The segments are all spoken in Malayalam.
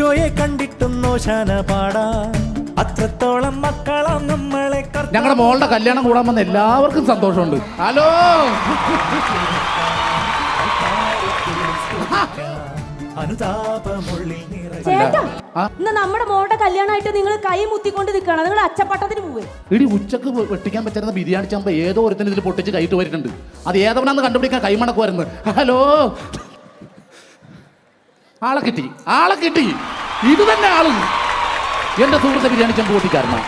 ഈശോയെ കണ്ടിട്ടും നോശാന പാടാ അത്രത്തോളം മക്കളാം നമ്മളെ. ഞങ്ങളുടെ മോളുടെ കല്യാണം കൂടാൻ വന്ന എല്ലാവർക്കും സന്തോഷമുണ്ട്. ഹലോ ചേട്ടാ, ഇന്ന് നമ്മുടെ മോളുടെ കല്യാണമായിട്ട് നിങ്ങൾ കൈ മുത്തിക്കൊണ്ട് നിൽക്കണം. നിങ്ങൾ അച്ചപ്പട്ടത്തിന് പോവേ. ഇടി ഉച്ചക്ക് വെട്ടിക്കാൻ പറ്റുന്ന ബിരിയാണി ചമ്പ ഏതോ ഒരുത്തിന് ഇതിൽ പൊട്ടിച്ച് കൈട്ട് വരുന്നുണ്ട്. അത് ഏതവനാന്ന് കണ്ടുപിടിക്കാൻ കൈമണക്ക് വരുന്നത്. ഹലോ, ആളെ കിട്ടി. ഇത് തന്നെ ആള് എന്റെ സുഹൃത്തെ ബിരിയാണി ചമ്പ് പൊട്ടിച്ചായിരുന്നു.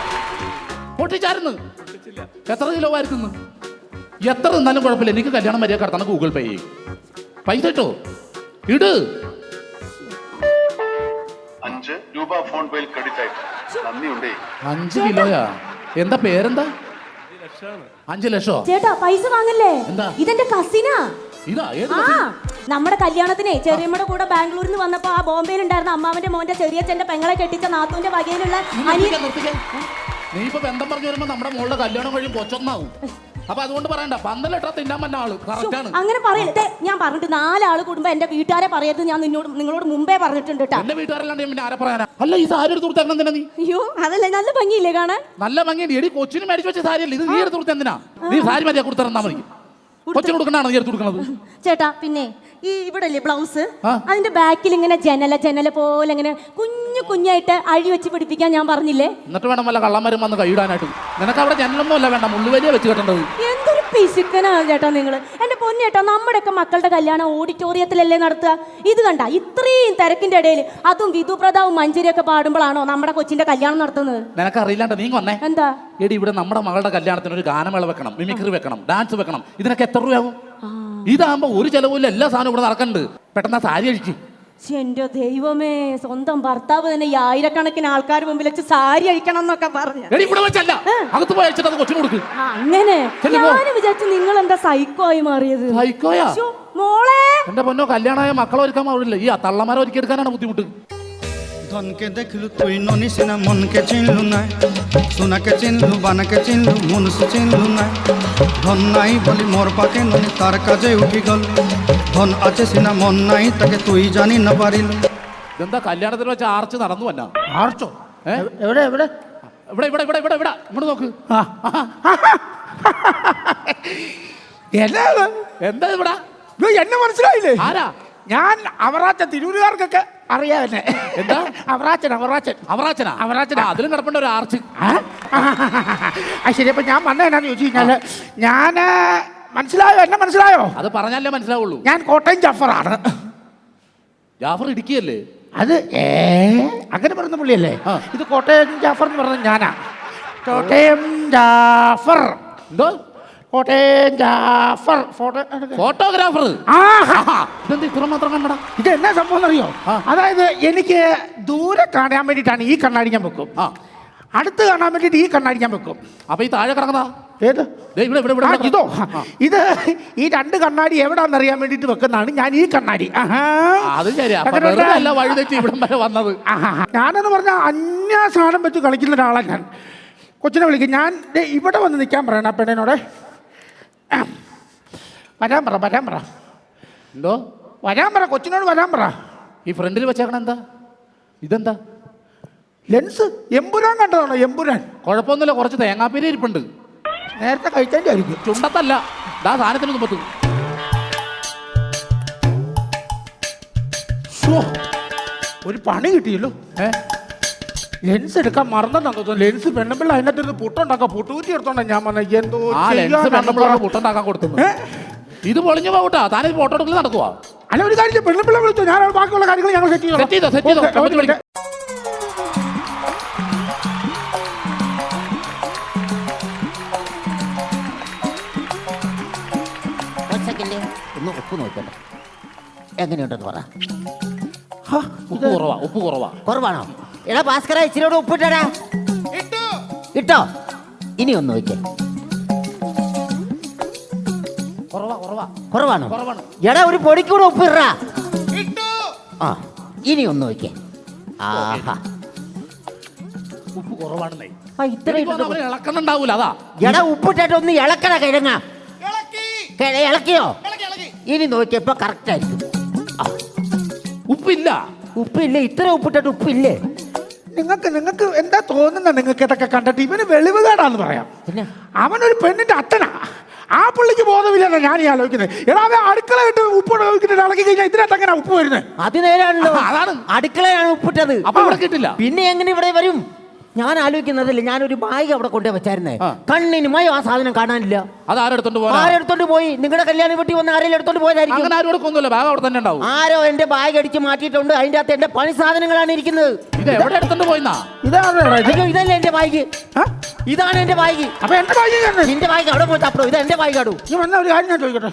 എത്ര കിലോ ആയിരുന്നു? എത്ര നിന്നാലും കുഴപ്പമില്ല, എനിക്ക് കല്യാണം മര്യാദ കടത്തണം. ഗൂഗിൾ പേ ചെയ്യും, പൈസ ഇട്ടോ ഇട്. 5 രൂപ ഫോൺ പേയിൽ ക്രെഡിറ്റ് ആയിട്ട്. നന്ദിയുണ്ടേ. 5 കിലോയാ? എന്താ പേരെന്താ? 5 ലക്ഷോ? ചേട്ടാ പൈസ വാങ്ങല്ലേ. എന്താ? ഇതെന്റെ കസിനാ. ഇതാ ഏത്? നമ്മുടെ കല്യാണത്തിനെ ചെറിയമ്മയുടെ കൂടെ ബാംഗ്ലൂരിൽ നിന്ന് വന്നപ്പോ ആ ബോംബെയിൽ ഉണ്ടായിരുന്ന അമ്മാവന്റെ മോന്റെ ചെറിയച്ഛന്റെ പെങ്ങളെ കെട്ടിച്ച നാത്തൂന്റെ വകയിലുള്ള നീ ഇപ്പൊ ബന്ധം പറഞ്ഞു വരുമ്പോ നമ്മുടെ മോളുടെ കല്യാണം കഴിയും കൊച്ചൊന്നാവും. അപ്പൊ അതുകൊണ്ട് പറയണ്ട, 12 തിന്നാൻ പറ്റുന്ന ആള് കറക്റ്റാണ്. അങ്ങനെ പറയട്ടെ. ഞാൻ പറഞ്ഞിട്ട് 4 ആള് കൂടുമ്പോ എന്റെ വീട്ടുകാരെ പറയരുത്. ഞാൻ നിങ്ങളോട് മുമ്പേ പറഞ്ഞിട്ടുണ്ട് കേട്ടോ. എന്റെ വീട്ടുകാരല്ലാണ്ട് പിന്നെ ആരെ പറയാനാ? അല്ല, ഈ സാരി എടുത്ത് കൊടുത്ത എന്തിനാ നീ? അയ്യോ അതല്ലേ, നല്ല ഭംഗിയില്ലേ കാണാൻ? നല്ല ഭംഗിയുണ്ട്. എടി കൊച്ചിന് മേടിച്ചു വെച്ച സാരി അല്ല ഇത്. നീ എടുത്ത് കൊടുത്ത എന്തിനാ? നീ സാരി മര്യാദ കൊടുത്തറന്നാ മതി. കൊച്ചിന് കൊടുക്കണാണോ നീ എടുത്ത് കൊടുക്കുന്നത്? ചേട്ടാ പിന്നെ ഈ ഇവിടെ ബ്ലൗസ്, അതിന്റെ ബാക്കിൽ ഇങ്ങനെ ജനല പോലെ ഇങ്ങനെ കുഞ്ഞായിട്ട് അഴി വെച്ച് പിടിപ്പിക്കാൻ ഞാൻ പറഞ്ഞില്ലേ? എന്നിട്ട് വേണം വല്ല കള്ളന്മാരും വന്ന് കൈയിടാനായിട്ട്. നിനക്ക് അവിടെ ജനലൊന്നും അല്ല വേണ്ട, മുള്ളുവലിയ വെച്ച് കെട്ടേണ്ടത്. എന്തൊരു പിശുക്കനാ ചേട്ടാ നിങ്ങൾ. എന്റെ പൊന്നേട്ടാ, നമ്മുടെയൊക്കെ മക്കളുടെ കല്യാണം ഓഡിറ്റോറിയത്തിലല്ലേ നടത്തുക? ഇത് കണ്ട ഇത്രയും തിരക്കിന്റെ ഇടയിൽ അതും വിധുപ്രതാവും മഞ്ചേരിയൊക്കെ പാടുമ്പോഴാണോ നമ്മുടെ കൊച്ചിന്റെ കല്യാണം നടത്തുന്നത്? നിനക്ക് അറിയില്ലാണ്ട് നീ വന്നേ. എന്താ എടി, ഇവിടെ നമ്മുടെ മകളുടെ കല്യാണത്തിന് ഒരു ഗാനമേള വെക്കണം, മിമിക്രി വെക്കണം, ഡാൻസ് വെക്കണം. ഇതിനൊക്കെ എത്ര രൂപയാവും? ഇതാകുമ്പോ ഒരു ചെലവില്ല, എല്ലാ സാധനവും ഇവിടെ നടക്കുന്നുണ്ട്. പെട്ടെന്ന് സാരി അഴിച്ച്. എന്റെ ദൈവമേ, സ്വന്തം ഭർത്താവ് തന്നെ ഈ ആയിരക്കണക്കിന് ആൾക്കാർ മുമ്പിൽ വെച്ച് സാരി അഴിക്കണം എന്നൊക്കെ പറഞ്ഞു. അങ്ങനെ ഞാനും വിചാരിച്ചു നിങ്ങൾ എന്താ സൈക്കോ ആയി മാറിയത്. സൈക്കോയാ മോളെ? എന്റെ പൊന്നോ, കല്യാണമായ മക്കളെ ഒരുക്കാൻ പാടില്ല. ഈ തള്ളമാരെ ഒരുക്കിയെടുക്കാനാണ് ബുദ്ധിമുട്ട്. ধনকে দেখলু তুই ননিসিনা মনকে চিনলু না সোনাকে চিনলু বানাকে চিনলু মনুষ্য চিনলু না ধন নাই বলি মোর পাকে ননি তার কাজে উঠি গল ধন আছে সিনা মন নাই তাকে তুই জানি না পারিলু. എന്താ കല്യാണത്തിന് വെച്ച ആർച്ച് നടന്നു വന്ന? ആർച്ചോ? എവിടെ എവിടെ? ഇവിടെ ഇവിടെ ഇവിടെ ഇവിടെ ഇവിടെ ഇങ്ങോട്ട് നോക്ക്. എന്താ ഇവിടെ? എന്നെ മനസ്സിലായില്ലേ? ആരാ? ഞാൻ അവറാച്ചൻ. തിരൂരുകാർക്കൊക്കെ അറിയാവന്നെ. എന്താ അവറാച്ചനാ? അതിലും കിടപ്പുണ്ട് ഒരു ആർച്ച്. ശരി, അപ്പൊ ഞാൻ വന്ന എന്നാന്ന് ചോദിച്ചു കഴിഞ്ഞാല് ഞാൻ മനസ്സിലായോ? എന്നെ മനസ്സിലായോ? അത് പറഞ്ഞാലേ മനസ്സിലാവുള്ളൂ. ഞാൻ കോട്ടയം ജാഫറാണ്. ജാഫർ ഇടുക്കിയല്ലേ? അത് അങ്ങനെ പറയുന്ന പുള്ളിയല്ലേ? ഇത് കോട്ടയം ജാഫർ എന്ന് പറഞ്ഞത് ഞാനാ. കോട്ടയം ജാഫർ. എന്തോ കോട്ടയം ജാഫർ ഫോട്ടോഗ്രാഫർ. ഇതെന്താ ഇത്ര മാത്രം കണ്ടടാ? ഇത് എന്നാ സംഭവം എന്നറിയോ? അതായത് എനിക്ക് ദൂരെ കാണാൻ വേണ്ടിയിട്ടാണ് ഈ കണ്ണാടി ഞാൻ വെക്കും, അടുത്ത് കാണാൻ വേണ്ടിയിട്ട് ഈ കണ്ണാടി ഞാൻ വെക്കും. അപ്പൊ ഈ താഴെ കിടക്കുന്നതാ ഏത്? ഇതോ? ഇത് ഈ 2 കണ്ണാടി എവിടാന്നറിയാൻ വേണ്ടിട്ട് വെക്കുന്നതാണ് ഞാൻ ഈ കണ്ണാടി. അത് ശരിയാ, വഴി തെറ്റി ഇവിടം വരെ വന്നത്. ഞാനെന്ന് പറഞ്ഞാൽ അന്യ സാധനം വെച്ച് കളിക്കുന്ന ഒരാളാണ് ഞാൻ. കൊച്ചിനെ വിളിക്കും ഞാൻ. ഇവിടെ വന്ന് നിൽക്കാൻ പറയണം ആ പെണ്ണിനോട്. വരാൻ പറ. എന്തോ വരാൻ പറ, കൊച്ചിനോട് വരാൻ പറ. ഈ ഫ്രണ്ടിൽ വെച്ചേക്കണ എന്താ? ഇതെന്താ? ലെൻസ്. എമ്പുരാൻ കണ്ടതാണോ? എമ്പുരാൻ. കുഴപ്പമൊന്നുമില്ല, കുറച്ച് തേങ്ങാപ്പീര ഇരിപ്പുണ്ട്. നേരത്തെ കഴിച്ചതിൻ്റെ ആയിരിക്കും. ചുണ്ടത്തല്ല, ദാ സാധനത്തിന് മുമ്പത്ത്. ഒരു പണി കിട്ടിയല്ലോ. ലെൻസ് എടുക്കാൻ മറന്നെന്നാ തോന്നുന്നു. ലെൻസ് പെണ്ണുമ്പിള്ള അതിനകത്ത് പുട്ടുണ്ടാക്കാം, പുട്ടുകൂറ്റി എടുത്തോണ്ടാ ഞാൻ പറഞ്ഞ. എന്തോ പുട്ടുണ്ടാക്കാൻ കൊടുത്തു. ഇത് പൊളിഞ്ഞു പോകട്ടാ. താനിത് ഫോട്ടോ എടുക്കൽ നടക്കുവാ? അല്ല, ഒരു കാര്യം പെണ്ണുമ്പിള്ള വിളിച്ചോ, ഞാൻ ബാക്കിയുള്ള കാര്യങ്ങൾ ഞങ്ങൾ സെറ്റ് ചെയ്തോ. ഒന്ന് ഉപ്പ് നോക്കണ്ട, എങ്ങനെയുണ്ടെന്ന് പറ. ഉപ്പ് കുറവാണോ? എടാ ഭാസ്കര, ഇച്ചിരിയോട് ഉപ്പിട്ടാ. ഇട്ടോ? ഇനി ഒന്ന് നോക്കേ. കുറവാണോ? എടാ ഒരു പൊടിക്കൂടെ ഉപ്പിടാ. ഇനി ഒന്ന് നോക്കേ. ഉപ്പ് കുറവാണെന്നേ. ഇളക്കുന്നുണ്ടാവൂല. അതാ എടാ ഉപ്പിട്ടിട്ട് ഒന്ന് ഇളക്കണ. ഇളക്കിയോ? ഇനി നോക്കിയപ്പോ കറക്റ്റ് ആയിരിക്കും. ഉപ്പില്ല. ഉപ്പില്ലേ? ഇത്ര ഉപ്പിട്ടിട്ട് ഉപ്പില്ലേ? നിങ്ങൾക്ക് എന്താ തോന്നുന്നത്? നിങ്ങൾക്ക് ഇതൊക്കെ കണ്ടിട്ട് ഇവന് വെളിവുകേടാന്ന് പറയാം. പിന്നെ അവനൊരു പെണ്ണിന്റെ അത്തനാ. ആ പുള്ളിക്ക് ബോധമില്ലെന്നാ ഞാൻ ഈ ആലോചിക്കുന്നത്. എടാ അവൻ അടുക്കള ഇട്ട് ഉപ്പ് ഇളക്കിട്ട് ഇളക്കി കഴിഞ്ഞാൽ ഇതിനകത്ത് എങ്ങനെ ഉപ്പ് വരുന്നത്? അത് നേരാണല്ലോ. അതാണ് അടുക്കളയാണ് ഉപ്പിട്ടത്. അപ്പൊ ഇവിടെ കിട്ടില്ല. പിന്നെ എങ്ങനെ ഇവിടെ വരും? ഞാൻ ആലോചിക്കുന്നതല്ലേ, ഞാനൊരു ബാഗ് അവിടെ കൊണ്ടു വെച്ചായിരുന്നേ. കണ്ണിനുമായി ആ സാധനം കാണാനില്ല. അത് ആരെടുത്തോണ്ട് പോകാൻ? ആരെടുത്തോണ്ട് പോയി? നിങ്ങളുടെ കല്യാണ വീട്ടിൽ വന്ന് ആരെങ്കിലും എടുത്തോണ്ട് പോയതായിരിക്കും. അങ്ങനെ ആരും എടുക്കൊന്നുമില്ല, ബാഗ് അവിടെ തന്നെ ഉണ്ടാവും. ആരോ എന്റെ ബാഗ് അടിച്ച് മാറ്റിയിട്ടുണ്ട്. അതിന്റെ അകത്ത് എന്റെ പണി സാധനങ്ങളാണ് ഇരിക്കുന്നത്. ഇത് എവിടെ എടുത്തോണ്ട് പോയിന്നാ? അയ്യോ, ഇതല്ലേ എന്റെ ബാഗ്. ഇതാണ് എന്റെ ബാഗ്. അപ്പൊ എന്റെ ബാഗ് നിന്റെ ബാഗ് അവിടെ പോയി തപ്പോ. ഇത് എന്റെ ബാഗ് ആടൂ. ഈ വന്ന ഒരു കാര്യം ഞാൻ ചോദിക്കട്ടെ.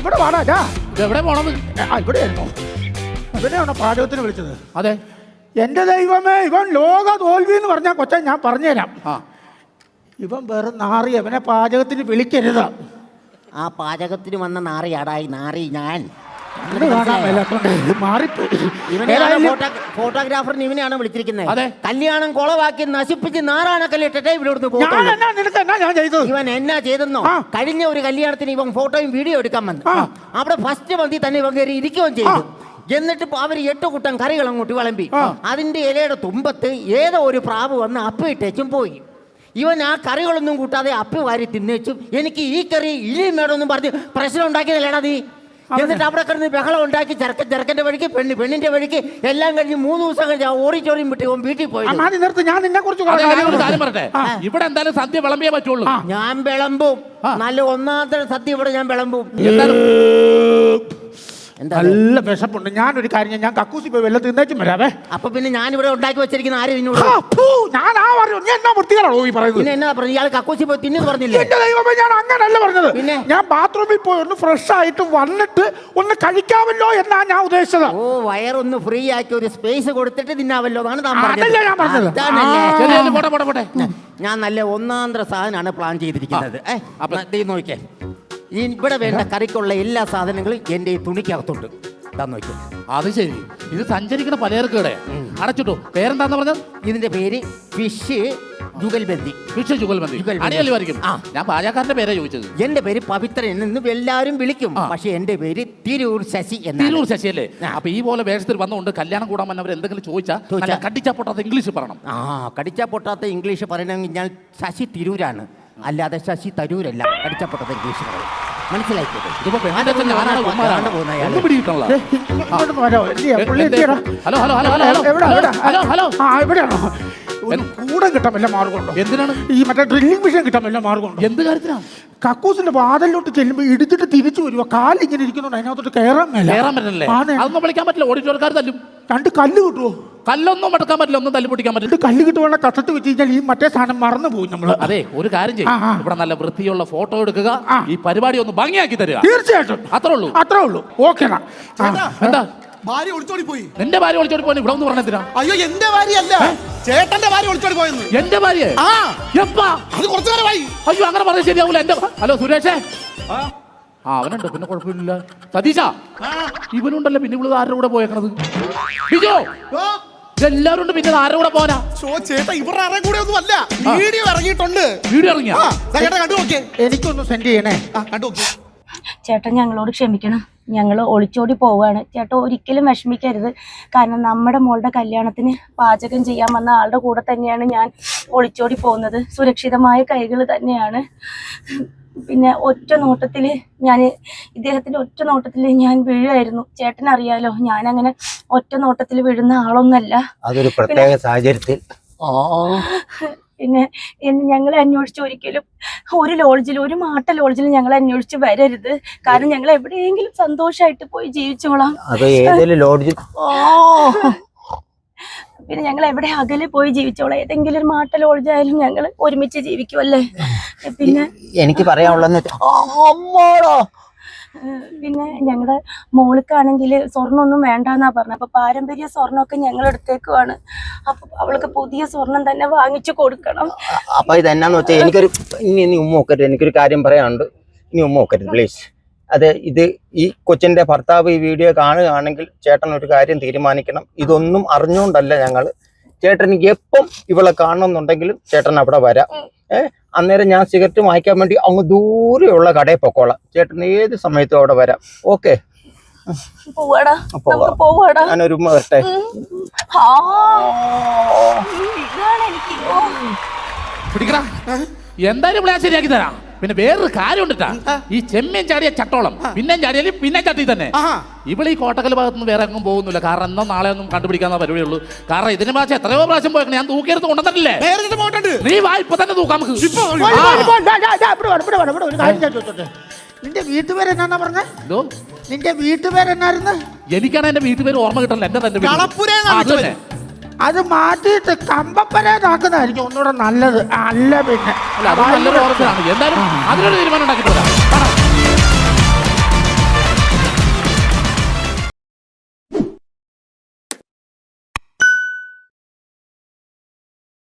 ഇവിടെ വാടാ. എവിടെ പോണത്? ഇവിടെയായിരുന്നു. ഇവനെയാണോ പാചകത്തിന് വിളിച്ചത്? അതെ. എന്റെ ദൈവമേ, ഇവൻ ലോക തോൽവി എന്ന് പറഞ്ഞാൽ കൊച്ചാൻ ഞാൻ പറഞ്ഞുതരാം. ഇവൻ വെറും നാറി. അവനെ പാചകത്തിന് വിളിക്കരുത്. ആ പാചകത്തിന് വന്ന നാറിയാടായി നാറി ഞാൻ. ഫോട്ടോഗ്രാഫറിന് ഇവനെയാണ് വിളിച്ചിരിക്കുന്നത്. കല്യാണം കുളവാക്കി നശിപ്പിച്ച് നാറാണക്കല്ലിട്ടെ ഇവിടുന്ന് ഇവൻ എന്നാ ചെയ്തെന്നോ? കഴിഞ്ഞ ഒരു കല്യാണത്തിന് ഇവൻ ഫോട്ടോയും വീഡിയോ എടുക്കാൻ വന്നു. അവിടെ ഫസ്റ്റ് മന്തി തന്നെ ഇവൻ കയറി ഇരിക്കുകയും ചെയ്തു. എന്നിട്ട് അവർ 8 കൂട്ടം കറികൾ അങ്ങോട്ട് വിളമ്പി. അതിന്റെ ഇലയുടെ തുമ്പത്ത് ഏതോ ഒരു പ്രാവ് വന്ന് അപ്പിട്ടേച്ചും പോയി. ഇവൻ ആ കറികളൊന്നും കൂട്ടാതെ അപ്പി വാരി തിന്നേച്ചും എനിക്ക് ഈ കറി ഇനിയും വേണമെന്നും പറഞ്ഞ് പ്രശ്നം ഉണ്ടാക്കിയതല്ലേടാ നീ. എന്നിട്ട് അവിടെ കിടന്ന് ബഹളം ഉണ്ടാക്കി ചെറുക്കന്റെ വഴിക്ക് പെണ്ണിന്റെ വഴിക്ക് എല്ലാം കഴിഞ്ഞ് 3 ദിവസം കഴിഞ്ഞ് ഓഡിറ്റോറിയം വിട്ട് ഇവൻ വീട്ടിൽ പോയി. ഞാൻ നിന്നെ കുറിച്ച് പറയട്ടെ, ഇവിടെ എന്തായാലും സദ്യ വിളമ്പിയേ പറ്റുള്ളൂ. ഞാൻ വിളമ്പും. നല്ല ഒന്നാമത്തെ സദ്യ ഇവിടെ ഞാൻ വിളമ്പും. നല്ല വിശപ്പുണ്ട്. ഞാനൊരു കാര്യം, ഞാൻ കക്കൂസി പോയി വെള്ളം തിന്നേച്ചും വരാവേ. അപ്പൊ പിന്നെ ഞാൻ ഇവിടെ ഉണ്ടാക്കി വെച്ചിരിക്കുന്ന ആരും ഞാൻ എന്നാ വൃത്തികളാണോ ഈ പറയുന്നത്? പിന്നെ എന്നാ പറഞ്ഞു? ഇയാൾ കക്കൂസി പോയി തിന്നു പറഞ്ഞില്ലേ? എന്റെ ദൈവമേ, ഞാൻ അങ്ങനല്ല പറഞ്ഞത്. പിന്നെ ഞാൻ ബാത്റൂമിൽ പോയി ഒന്ന് ഫ്രഷ് ആയിട്ട് വന്നിട്ട് ഒന്ന് കഴിക്കാമല്ലോ എന്നാ ഞാൻ ഉദ്ദേശിച്ചത്. ഓ, വയറൊന്ന് ഫ്രീ ആക്കി ഒരു സ്പേസ് കൊടുത്തിട്ട് തിന്നാവല്ലോ എന്നാണ് താൻ പറഞ്ഞത്. ഞാൻ നല്ല ഒന്നാന്തര സാധനമാണ് പ്ലാൻ ചെയ്തിരിക്കുന്നത്. നോക്കിയേ, ഇവിടെ വേണ്ട കറിക്കുള്ള എല്ലാ സാധനങ്ങളും എന്റെ ഈ തുണിക്കകത്തുണ്ട്. നോക്കിയേ. അത് ശരി. ഇത് സഞ്ചരിക്കുന്ന പലചരക്കുകളെ അടച്ചിട്ടു. പേരെന്താന്ന് പറഞ്ഞത്? ഇതിന്റെ പേര് ഫിഷ് ജുഗൽബന്ദി. ഫിഷ് ജുഗൽബന്ദി അടിയല്ലുമായിരിക്കും. ഞാൻ പാചകക്കാരന്റെ പേരാ ചോദിച്ചത്. എന്റെ പേര് പവിത്രൻ എന്ന് എല്ലാവരും വിളിക്കും. പക്ഷെ എന്റെ പേര് തിരൂർ ശശി. തിരൂർ ശശി അല്ലേ? അപ്പൊ ഈ പോലെ വേഷത്തിൽ വന്നുകൊണ്ട് കല്യാണം കൂടാൻ വന്നവർ എന്തെങ്കിലും ചോദിച്ചാൽ കടിച്ചാ പൊട്ടാത്ത ഇംഗ്ലീഷ് പറയണം. കടിച്ചാ പൊട്ടാത്ത ഇംഗ്ലീഷ് പറയണമെങ്കിൽ ഞാൻ ശശി തിരൂരാണ്, അല്ലാതെ ശശി തരൂരല്ല. കടിച്ചാ പൊട്ടാത്ത ഇംഗ്ലീഷ് പറയും. മനസ്സിലാക്കിയത്? കൂടെ കിട്ടാൻ വല്ല മാർഗമുണ്ടോ? എന്തിനാണ്? ഈ മറ്റേ ഡ്രില്ലിംഗ് മെഷീൻ കിട്ടാൻ വല്ല മാർഗമുണ്ടോ? എന്ത് കാര്യത്തിനാണ്? കക്കൂസിന്റെ വാതിലോട്ട് ചെല്ലുമ്പോ ഇടിച്ചിട്ട് തിരിച്ചു വരുവോ? കാലിങ്ങനെ ഇരിക്കുന്നുണ്ട്, അതിനകത്തോട്ട് കയറാൻ പറ്റില്ലേ? അതൊന്നും വിളിക്കാൻ പറ്റില്ല. ഓഡിറ്റോറിയക്കാർ തല്ലും. 2 കല്ല് കിട്ടുവോ? കല്ലൊന്നും എടുക്കാൻ പറ്റില്ല, ഒന്നും തല്ലി പൊട്ടിക്കാൻ പറ്റില്ല. കല്ല് കിട്ടുവാണെങ്കിൽ കഷത്ത് വെച്ച് കഴിഞ്ഞാൽ ഈ മറ്റേ സാധനം മറന്നു പോകും നമ്മള്. അതെ, ഒരു കാര്യം ചെയ്യും, ഇവിടെ നല്ല വൃത്തിയുള്ള ഫോട്ടോ എടുക്കുക, ഈ പരിപാടി ഒന്ന് ഭംഗിയാക്കി തരിക. തീർച്ചയായിട്ടും. അത്രേ ഉള്ളൂ. ഓക്കെ. എന്താ ഭാര്യ ഒളിച്ചോടി പോയി? എന്റെ ഭാര്യ ഒളിച്ചോടി പോയി ഇവിടെ ഒന്ന് പറഞ്ഞാ? അയ്യോ, എന്റെ ഭാര്യയല്ല, ചേട്ടന്റെ ഭാര്യ ഒളിച്ചോടി പോയെന്ന്. എന്റെ ഭാര്യ? എപ്പാ? അത് കുറച്ചു നേരമായി. അയ്യോ, അങ്ങനെ പറഞ്ഞാൽ ശരിയാവൂല. എന്റെ ഹലോ സുരേഷേ. അവനുണ്ട്, പിന്നെ കുഴപ്പമില്ല. സതീശ, ഇവനുണ്ടല്ലോ. പിന്നെ ഇവിടെ ആരുടെ കൂടെ പോയേക്കണത്? ബിജോ, എല്ലാരും ഉണ്ട്. പിന്നെ ആരുടെ കൂടെ പോനാ? ചേട്ടാ, ഇവരുടെ ആരുടെ കൂടെ ഒന്നും അല്ല. വീഡിയോ ഇറങ്ങിയിട്ടുണ്ട്. വീഡിയോ ഇറങ്ങിയാ? കണ്ടു നോക്കിയേ. എനിക്കൊന്ന് സെൻഡ് ചെയ്യണേ. കണ്ടു നോക്കിയേ. ചേട്ടൻ ഞങ്ങളോട് ക്ഷമിക്കണം. ഞങ്ങൾ ഒളിച്ചോടി പോവുകയാണ്. ചേട്ടൻ ഒരിക്കലും വിഷമിക്കരുത്. കാരണം നമ്മുടെ മോളുടെ കല്യാണത്തിന് പാചകം ചെയ്യാൻ വന്ന ആളുടെ കൂടെ തന്നെയാണ് ഞാൻ ഒളിച്ചോടി പോകുന്നത്. സുരക്ഷിതമായ കൈകൾ തന്നെയാണ്. പിന്നെ ഒറ്റ നോട്ടത്തിൽ ഇദ്ദേഹത്തിൻ്റെ ഒറ്റ നോട്ടത്തിൽ ഞാൻ വീഴുമായിരുന്നു. ചേട്ടനറിയാലോ, ഞാനങ്ങനെ ഒറ്റ നോട്ടത്തിൽ വീഴുന്ന ആളൊന്നല്ല. അതൊരു പ്രത്യേക സാഹചര്യത്തിൽ. പിന്നെ ഞങ്ങളെ അന്വേഷിച്ച് ഒരിക്കലും ഒരു മാട്ട ലോഡ്ജിൽ ഞങ്ങളെ അന്വേഷിച്ച് വരരുത്. കാരണം ഞങ്ങൾ എവിടെയെങ്കിലും സന്തോഷമായിട്ട് പോയി ജീവിച്ചോളാം. പിന്നെ ഞങ്ങൾ എവിടെ അകലെ പോയി ജീവിച്ചോളാം. ഏതെങ്കിലും ഒരു മാട്ട ലോഡ്ജ് ആയാലും ഞങ്ങൾ ഒരുമിച്ച് ജീവിക്കുമല്ലേ. പിന്നെ എനിക്ക് പറയാനുള്ളതെന്ന് പിന്നെ ഞങ്ങളുടെ മോൾക്കാണെങ്കിൽ സ്വർണ്ണമൊന്നും വേണ്ടെന്നാ പറഞ്ഞത്. അപ്പൊ പാരമ്പര്യ സ്വർണ്ണമൊക്കെ ഞങ്ങൾ എടുത്തേക്കുവാണ്. അപ്പൊ അവൾക്ക് പുതിയ സ്വർണം തന്നെ വാങ്ങിച്ചു കൊടുക്കണം. അപ്പൊ ഇതെന്നാന്ന് വെച്ചാൽ ഇനി ഉമ്മ നോക്കരുത്. എനിക്കൊരു കാര്യം പറയാനുണ്ട്. ഇനി ഉമ്മ നോക്കരുത് പ്ലീസ്. ഈ കൊച്ചിന്റെ ഭർത്താവ് ഈ വീഡിയോ കാണുകയാണെങ്കിൽ ചേട്ടൻ ഒരു കാര്യം തീരുമാനിക്കണം. ഇതൊന്നും അറിഞ്ഞുകൊണ്ടല്ല ഞങ്ങൾ. ചേട്ടൻ എപ്പം ഇവളെ കാണണമെന്നുണ്ടെങ്കിലും ചേട്ടൻ അവിടെ വരാം. അന്നേരം ഞാൻ സിഗരറ്റ് വാങ്ങിക്കാൻ വേണ്ടി അങ്ങ് ദൂരെയുള്ള കടയിൽ പൊക്കോളാം. ചേട്ടൻ ഏത് സമയത്തും അവിടെ വരാം. ഓക്കെ? പോവാടാ പോവാം. നമുക്ക് പോവാടാ ഞാനൊരു ഉമ്മ വരട്ടെ ആ ഇതാണ് എനിക്ക് പിടിക്കടാ എന്തായാലും ഞാൻ ശരിയാക്കി തരാം പിന്നെ വേറൊരു കാര്യം ഉണ്ടിട്ടാ ഈ ചെമ്മീൻ ചാടിയ ചട്ടോളം പിന്നെ ചാടിയാലും പിന്നെ ചട്ടി തന്നെ ഇവിടെ ഈ കോട്ടക്കൽ ഭാഗത്തുനിന്ന് വേറെ എങ്ങും പോകുന്നില്ല കാരണം എന്നോ നാളെ ഒന്നും കണ്ടുപിടിക്കാന്ന പരിപാടിയുള്ളൂ കാരണം ഇതിന് പ്രാവശ്യം എത്രയോ പ്രാവശ്യം പോയേക്കണം ഞാൻ തൂക്കിയെടുത്ത് കൊണ്ടുവന്നിട്ടില്ലേ നീ വാ ഇപ്പൊ തന്നെ തൂക്കാം നമുക്ക് ഒരു കാര്യം ഞാൻ ചോദിച്ചോട്ടെ നിന്റെ വീട്ടുപേരെന്നാ പറഞ്ഞ നിന്റെ വീട്ടുപേരെന്നായിരുന്നു എനിക്കാണ് എന്റെ വീട്ടുപേര് ഓർമ്മ കിട്ടണില്ല എന്റെ തന്നെ വീട്. അത് മാറ്റിയിട്ട് കമ്പപ്പരേതാക്കുന്നതായിരിക്കും ഒന്നുകൂടെ നല്ലത് അല്ല പിന്നെ അല്ല അത് നല്ലൊരു ഓർമ്മയാണ് എന്തായാലും അതിനൊരു തീരുമാനം ഉണ്ടാക്കിയിട്ട് വരാം